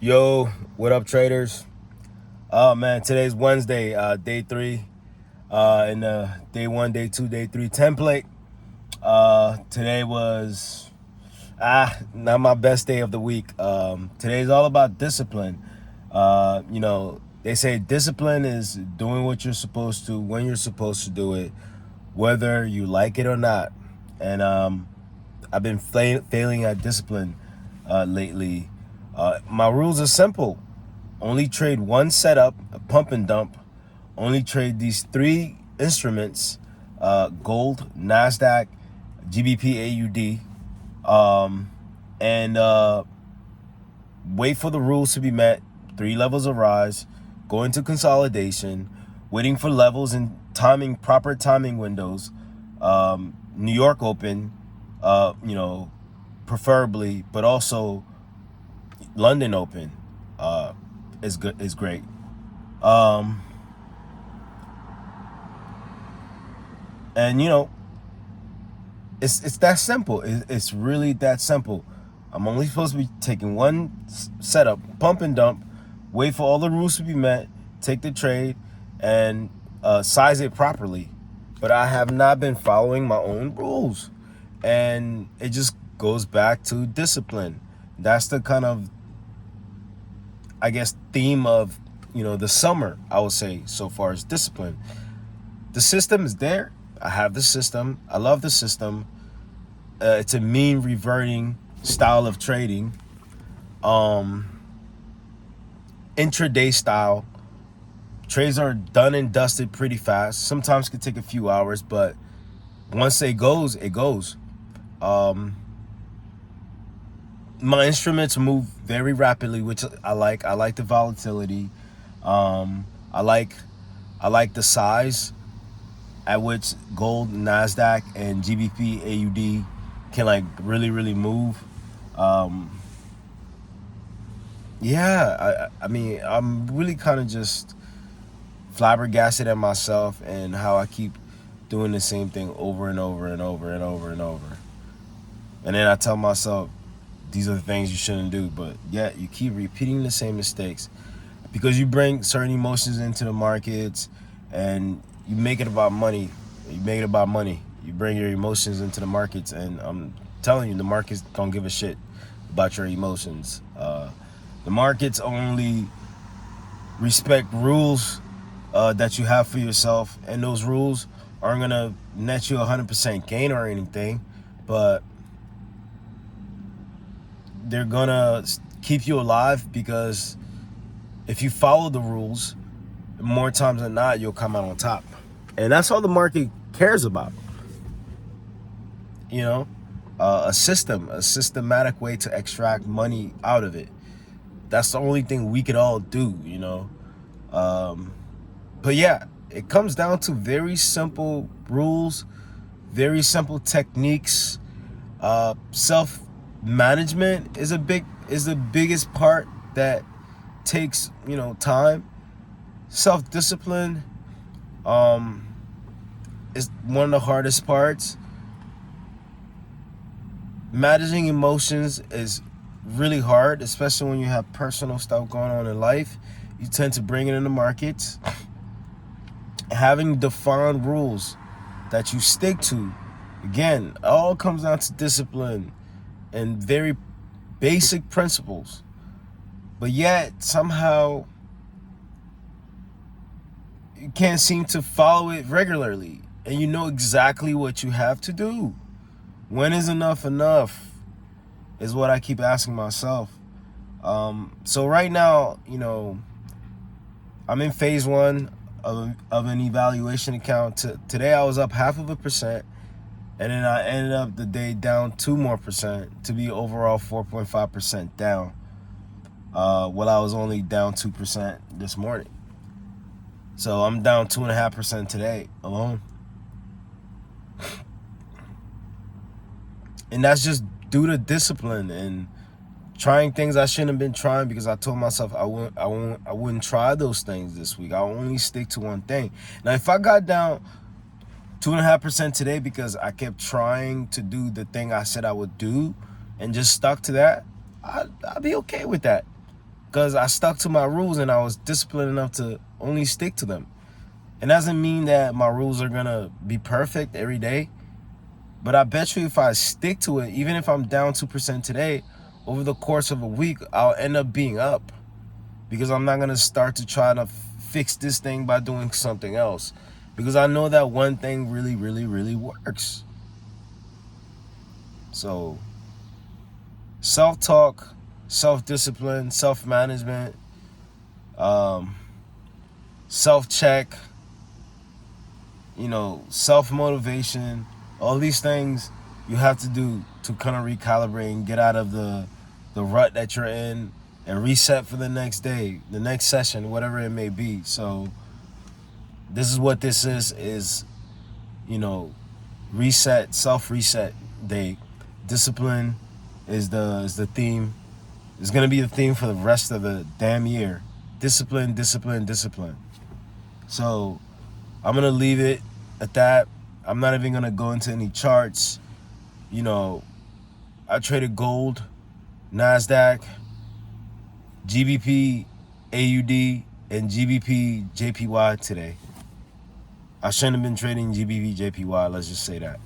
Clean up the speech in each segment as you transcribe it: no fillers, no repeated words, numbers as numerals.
Yo, what up, traders? Oh man, today's Wednesday, day three, in the day one, day two, day three template. Today was not my best day of the week. Today's all about discipline. They say discipline is doing what you're supposed to when you're supposed to do it, whether you like it or not. And I've been failing at discipline lately. My rules are simple. Only trade one setup, a pump and dump. Only trade these three instruments, gold, NASDAQ, GBP, AUD, and wait for the rules to be met. 3 levels of rise, go into consolidation, waiting for levels and proper timing windows. New York open, preferably, but also London open is great. And it's that simple. It's really that simple. I'm only supposed to be taking one setup, pump and dump, wait for all the rules to be met, take the trade, and size it properly. But I have not been following my own rules, and it just goes back to discipline. That's the kind of, I guess, theme of the summer, I would say, so far as discipline. The system is there. I have the system. I love the system. It's a mean reverting style of trading. Intraday style. Trades are done and dusted pretty fast. Sometimes it can take a few hours, but once it goes, it goes. My instruments move very rapidly, which I like. I like the volatility. I like the size at which gold, NASDAQ, and GBP, AUD can really move. I mean, I'm really kind of just flabbergasted at myself and how I keep doing the same thing over and over and over and over and over. And then I tell myself, these are the things you shouldn't do, but yet you keep repeating the same mistakes because you bring certain emotions into the markets and you make it about money. You bring your emotions into the markets, and I'm telling you, the markets don't give a shit about your emotions. The markets only respect rules that you have for yourself, and those rules aren't gonna net you 100% gain or anything, but they're gonna keep you alive because if you follow the rules, more times than not, you'll come out on top. And that's all the market cares about. A systematic way to extract money out of it. That's the only thing we could all do, But yeah, it comes down to very simple rules, very simple techniques. Self-management is the biggest part that takes, time. Self-discipline is one of the hardest parts. Managing emotions is really hard, especially when you have personal stuff going on in life. You tend to bring it in the markets. Having defined rules that you stick to, again, it all comes down to discipline and very basic principles. But yet, somehow, you can't seem to follow it regularly. And you know exactly what you have to do. When is enough is what I keep asking myself. So right now, I'm in phase one of an evaluation account. Today I was up 0.5%, and then I ended up the day down 2% more to be overall 4.5% down. While I was only down 2% this morning. So I'm down 2.5% today alone. And that's just due to discipline and trying things I shouldn't have been trying because I told myself I wouldn't try those things this week. I'll only stick to one thing. Now, if I got down 2.5% today because I kept trying to do the thing I said I would do and just stuck to that, I'd be okay with that. because I stuck to my rules and I was disciplined enough to only stick to them. It doesn't mean that my rules are gonna be perfect every day, but I bet you if I stick to it, even if I'm down 2% today, over the course of a week, I'll end up being up, because I'm not gonna start to try to fix this thing by doing something else, because I know that one thing really, really, really works. So self-talk, self-discipline, self-management, self-check, self-motivation, all these things you have to do to kind of recalibrate and get out of the rut that you're in and reset for the next day, the next session, whatever it may be. So this is what this is, reset, self-reset day. Discipline is the theme. It's gonna be the theme for the rest of the damn year. Discipline, discipline, discipline. So I'm gonna leave it at that. I'm not even gonna go into any charts. I traded gold, NASDAQ, GBP, AUD, and GBP JPY today. I shouldn't have been trading GBP JPY, let's just say that.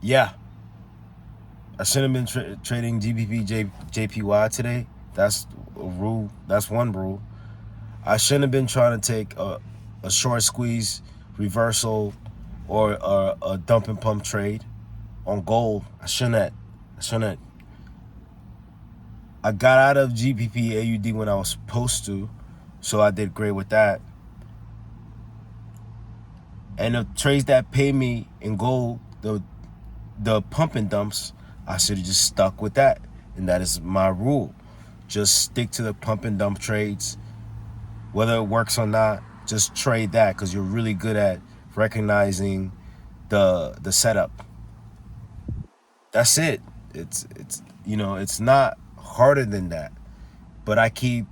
Yeah. I shouldn't have been trading GBP JPY today. That's a rule. That's one rule. I shouldn't have been trying to take a short squeeze reversal or a dump and pump trade on gold. I shouldn't have. I got out of GBP AUD when I was supposed to, so I did great with that. And the trades that pay me in gold, the pump and dumps, I should have just stuck with that. And that is my rule. Just stick to the pump and dump trades. Whether it works or not, just trade that, because you're really good at recognizing the setup. That's it. It's not harder than that. But I keep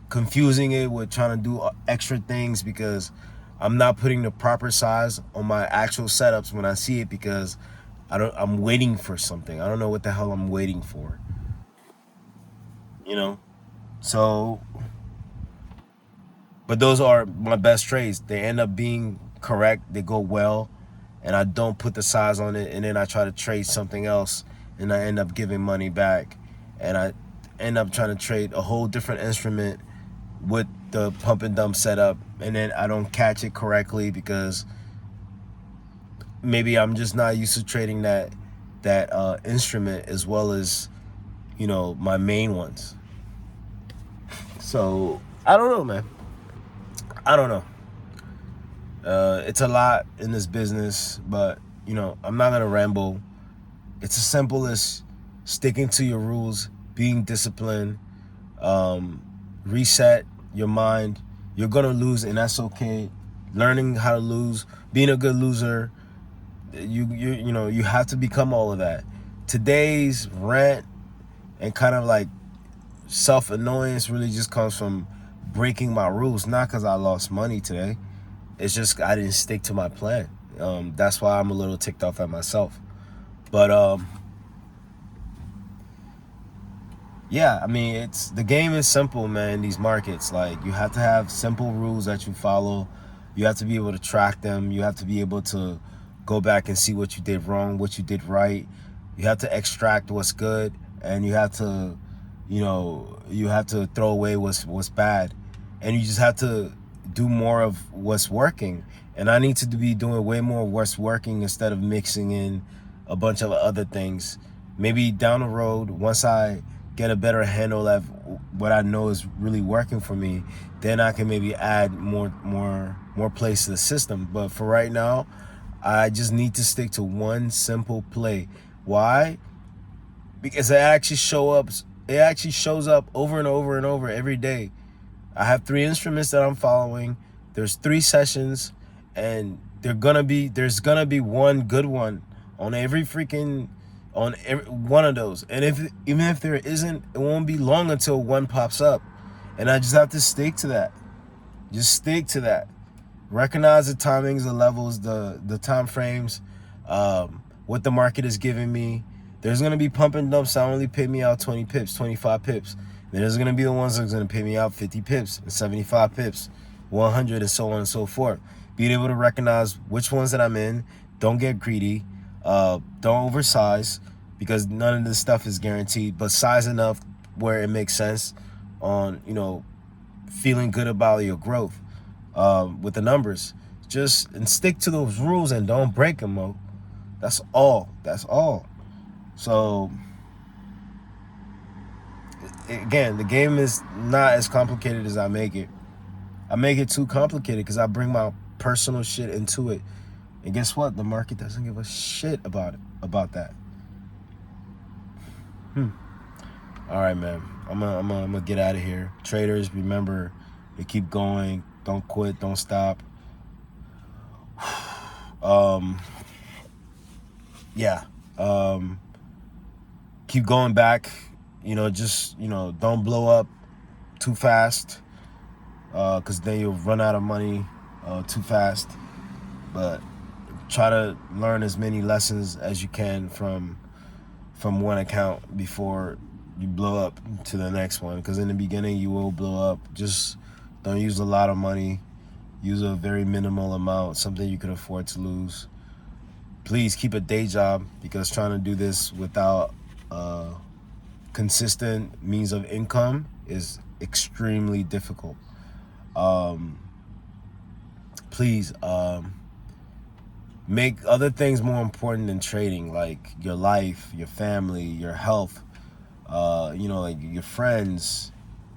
confusing it with trying to do extra things because I'm not putting the proper size on my actual setups when I see it, because I'm waiting for something. I don't know what the hell I'm waiting for. So, but those are my best trades. They end up being correct. They go well, and I don't put the size on it, and then I try to trade something else, and I end up giving money back, and I end up trying to trade a whole different instrument with the pump and dump setup, and then I don't catch it correctly because maybe I'm just not used to trading that instrument as well as my main ones. So I don't know, man. I don't know. It's a lot in this business, but I'm not gonna ramble. It's as simple as sticking to your rules, being disciplined, reset your mind. You're gonna lose, and that's okay. Learning how to lose, being a good loser. You have to become all of that. Today's rant and kind of like self-annoyance really just comes from breaking my rules, not because I lost money today. It's just I didn't stick to my plan. That's why I'm a little ticked off at myself. But yeah, I mean, the game is simple, man. These markets, like, you have to have simple rules that you follow. You have to be able to track them. You have to be able to go back and see what you did wrong, what you did right. You have to extract what's good, and you have to throw away what's bad, and you just have to do more of what's working. And I need to be doing way more of what's working instead of mixing in a bunch of other things. Maybe down the road, once I get a better handle of what I know is really working for me, then I can maybe add more plays to the system. But for right now, I just need to stick to one simple play. Why? Because it actually shows up over and over and over every day. I have 3 instruments that I'm following. There's 3 sessions, and there's gonna be one good one on every one of those. And even if there isn't, it won't be long until one pops up. And I just have to stick to that. Just stick to that. Recognize the timings, the levels, the time frames, what the market is giving me, There's going to be pump and dumps that only pay me out 20 pips, 25 pips. Then there's going to be the ones that's going to pay me out 50 pips, and 75 pips, 100, and so on and so forth. Being able to recognize which ones that I'm in. Don't get greedy. Don't oversize, because none of this stuff is guaranteed. But size enough where it makes sense on, feeling good about your growth with the numbers. And stick to those rules and don't break them, Mo. That's all. So, again, the game is not as complicated as I make it. I make it too complicated because I bring my personal shit into it. And guess what? The market doesn't give a shit about that. All right, man. I'm gonna get out of here. Traders, remember to keep going. Don't quit. Don't stop. Keep going back. Don't blow up too fast, because then you'll run out of money too fast. But try to learn as many lessons as you can from one account before you blow up to the next one, because in the beginning you will blow up. Just don't use a lot of money. Use a very minimal amount, something you can afford to lose. Please keep a day job, because trying to do this without consistent means of income is extremely difficult. Please make other things more important than trading, like your life, your family, your health, like your friends,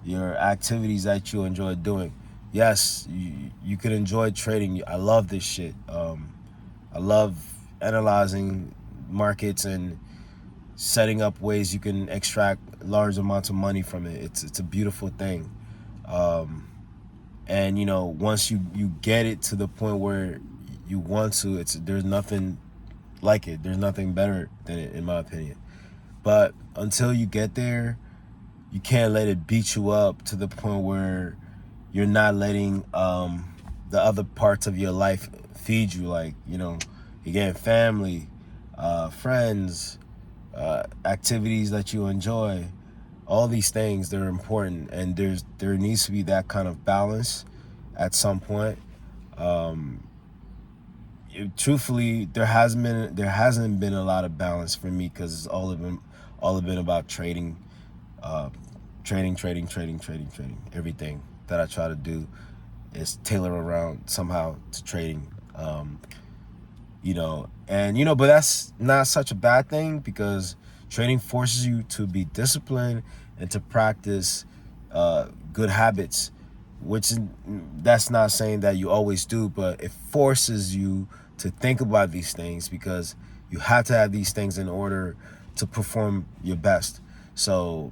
your activities that you enjoy doing. Yes, you could enjoy trading. I love this shit. I love analyzing markets and setting up ways you can extract large amounts of money from it. It's a beautiful thing. And once you get it to the point where you want to, there's nothing like it. There's nothing better than it, in my opinion. But until you get there, you can't let it beat you up to the point where you're not letting the other parts of your life feed you. Like, again, family, friends, activities that you enjoy. All these things, they're important, and there needs to be that kind of balance at some point. Truthfully, there hasn't been a lot of balance for me, because it's all been about trading, trading. Everything that I try to do is tailor around somehow to trading. But that's not such a bad thing, because trading forces you to be disciplined and to practice good habits, that's not saying that you always do, but it forces you to think about these things, because you have to have these things in order to perform your best. So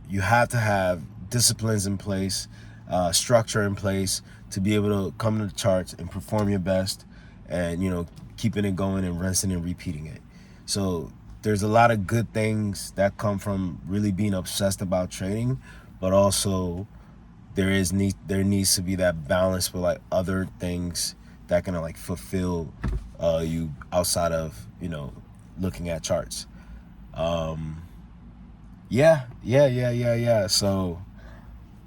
you have to have disciplines in place, structure in place, to be able to come to the charts and perform your best, and keeping it going and rinsing and repeating it. So there's a lot of good things that come from really being obsessed about trading, but also there needs to be that balance with like other things that can like fulfill you outside of looking at charts. So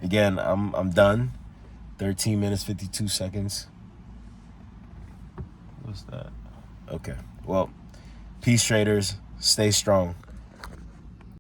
again, I'm done. 13 minutes 52 seconds. What's that? Okay. Well, peace, traders. Stay strong.